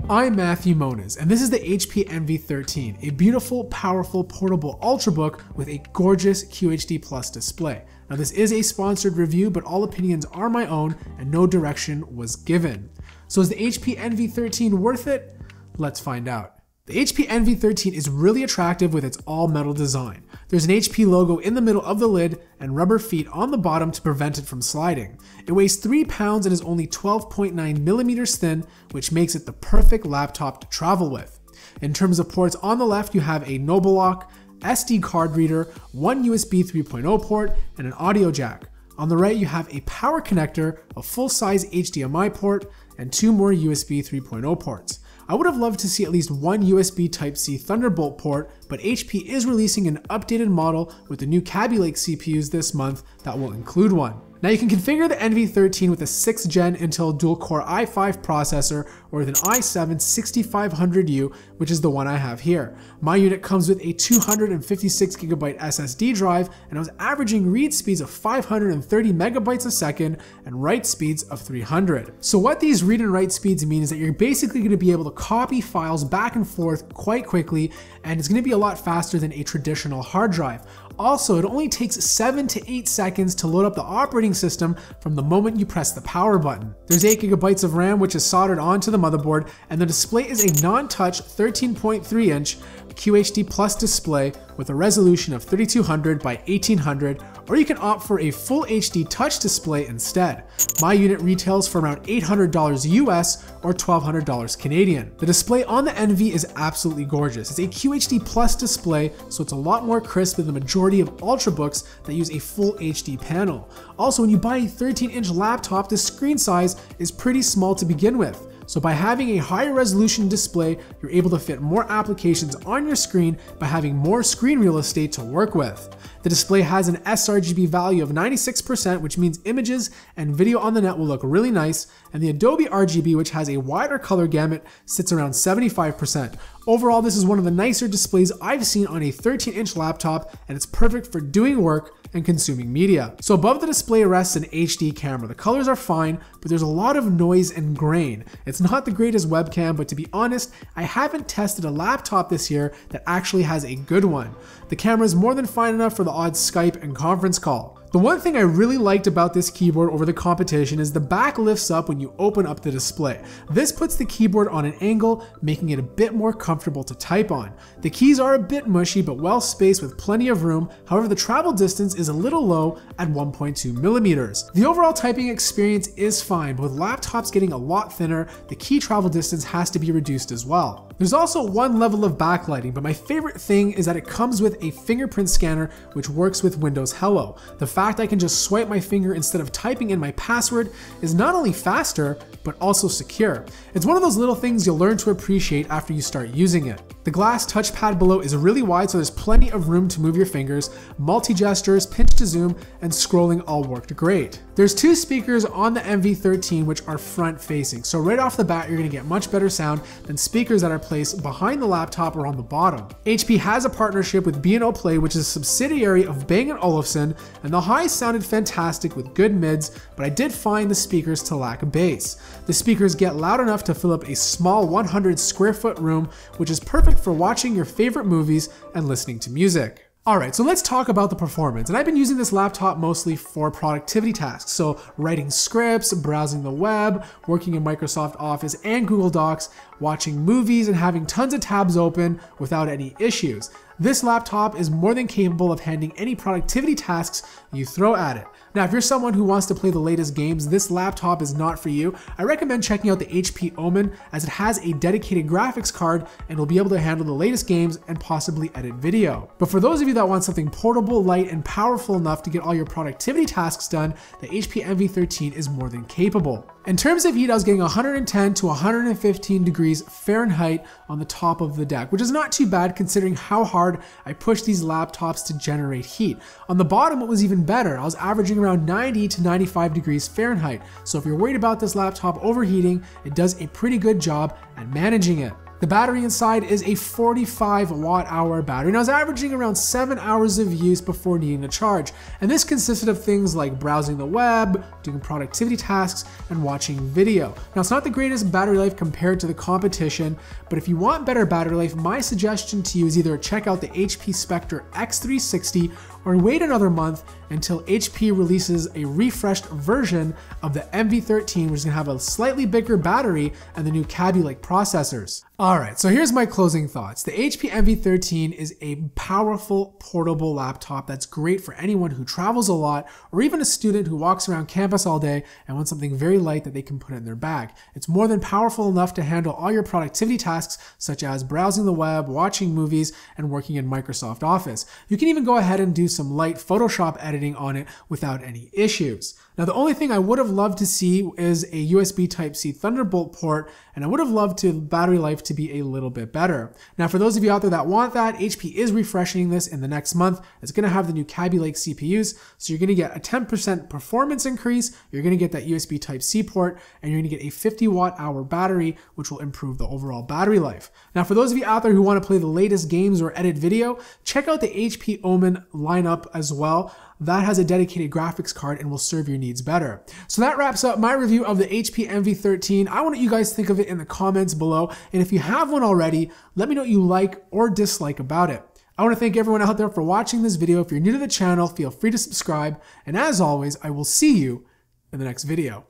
I'm Matthew Moniz, and this is the HP Envy 13, a beautiful, powerful, portable Ultrabook with a gorgeous QHD Plus display. Now this is a sponsored review, but all opinions are my own and no direction was given. So is the HP Envy 13 worth it? Let's find out. The HP Envy 13 is really attractive with its all-metal design. There's an HP logo in the middle of the lid and rubber feet on the bottom to prevent it from sliding. It weighs 3 pounds and is only 12.9 millimeters thin, which makes it the perfect laptop to travel with. In terms of ports, on the left you have a Noble Lock, SD card reader, one USB 3.0 port, and an audio jack. On the right you have a power connector, a full-size HDMI port, and 2 more USB 3.0 ports. I would have loved to see at least one USB Type-C Thunderbolt port, but HP is releasing an updated model with the new skylake CPUs this month that will include one. Now you can configure the Envy 13 with a 6th gen Intel dual-core i5 processor or with an i7-6500U, which is the one I have here. My unit comes with a 256GB SSD drive, and I was averaging read speeds of 530 megabytes a second and write speeds of 300. So what these read and write speeds mean is that you're basically going to be able to copy files back and forth quite quickly, and it's going to be a lot faster than a traditional hard drive. Also, it only takes 7 to 8 seconds to load up the operating system from the moment you press the power button. There's 8GB of RAM, which is soldered onto the motherboard, and the display is a non-touch 13.3-inch QHD Plus display with a resolution of 3200 by 1800, or you can opt for a full HD touch display instead. My unit retails for around $800 US or $1,200 Canadian. The display on the Envy is absolutely gorgeous. It's a QHD Plus display, so it's a lot more crisp than the majority of Ultrabooks that use a full HD panel. Also, when you buy a 13-inch laptop, the screen size is pretty small to begin with. So by having a higher resolution display, you're able to fit more applications on your screen by having more screen real estate to work with. The display has an sRGB value of 96%, which means images and video on the net will look really nice, and the Adobe RGB, which has a wider color gamut, sits around 75%. Overall, this is one of the nicer displays I've seen on a 13-inch laptop, and it's perfect for doing work and consuming media. So above the display rests an HD camera. The colors are fine, but there's a lot of noise and grain. It's not the greatest webcam, but to be honest, I haven't tested a laptop this year that actually has a good one. The camera is more than fine enough for the odd Skype and conference call. The one thing I really liked about this keyboard over the competition is the back lifts up when you open up the display. This puts the keyboard on an angle, making it a bit more comfortable to type on. The keys are a bit mushy but well spaced with plenty of room, however the travel distance is a little low at 1.2 millimeters. The overall typing experience is fine, but with laptops getting a lot thinner, the key travel distance has to be reduced as well. There's also one level of backlighting, but my favorite thing is that it comes with a fingerprint scanner which works with Windows Hello. The fact I can just swipe my finger instead of typing in my password is not only faster, but also secure. It's one of those little things you'll learn to appreciate after you start using it. The glass touchpad below is really wide, so there's plenty of room to move your fingers. Multi-gestures, pinch to zoom, and scrolling all worked great. There's 2 speakers on the Envy 13 which are front-facing, so right off the bat you're going to get much better sound than speakers that are placed behind the laptop or on the bottom. HP has a partnership with B&O Play, which is a subsidiary of Bang & Olufsen, and the highs sounded fantastic with good mids, but I did find the speakers to lack bass. The speakers get loud enough to fill up a small 100 square foot room, which is perfect for watching your favorite movies and listening to music. Alright, so let's talk about the performance. And I've been using this laptop mostly for productivity tasks. So writing scripts, browsing the web, working in Microsoft Office and Google Docs, watching movies, and having tons of tabs open without any issues. This laptop is more than capable of handling any productivity tasks you throw at it. Now, if you're someone who wants to play the latest games, this laptop is not for you. I recommend checking out the HP Omen, as it has a dedicated graphics card and will be able to handle the latest games and possibly edit video. But for those of you that want something portable, light, and powerful enough to get all your productivity tasks done, the HP Envy 13 is more than capable. In terms of heat, I was getting 110 to 115 degrees Fahrenheit on the top of the deck, which is not too bad considering how hard I push these laptops to generate heat. On the bottom, it was even better. I was averaging around 90 to 95 degrees Fahrenheit. So if you're worried about this laptop overheating, it does a pretty good job at managing it. The battery inside is a 45 watt-hour battery, and I was averaging around 7 hours of use before needing to charge. And this consisted of things like browsing the web, doing productivity tasks, and watching video. Now, it's not the greatest battery life compared to the competition, but if you want better battery life, my suggestion to you is either check out the HP Spectre X360 or wait another month until HP releases a refreshed version of the MV13, which is gonna have a slightly bigger battery and the new Kaby Lake processors. All right, so here's my closing thoughts. The HP MV13 is a powerful portable laptop that's great for anyone who travels a lot or even a student who walks around campus all day and wants something very light that they can put in their bag. It's more than powerful enough to handle all your productivity tasks such as browsing the web, watching movies, and working in Microsoft Office. You can even go ahead and do some light Photoshop editing on it without any issues. Now, the only thing I would have loved to see is a USB Type-C Thunderbolt port, and I would have loved to battery life to be a little bit better. Now, for those of you out there that want that, HP is refreshing this in the next month. It's gonna have the new Kaby Lake CPUs, so you're gonna get a 10% performance increase, you're gonna get that USB Type-C port, and you're gonna get a 50 watt-hour battery, which will improve the overall battery life. Now, for those of you out there who wanna play the latest games or edit video, check out the HP Omen lineup as well. That has a dedicated graphics card and will serve your needs better. So that wraps up my review of the HP MV13. I want you guys to think of it in the comments below. And if you have one already, let me know what you like or dislike about it. I want to thank everyone out there for watching this video. If you're new to the channel, feel free to subscribe. And as always, I will see you in the next video.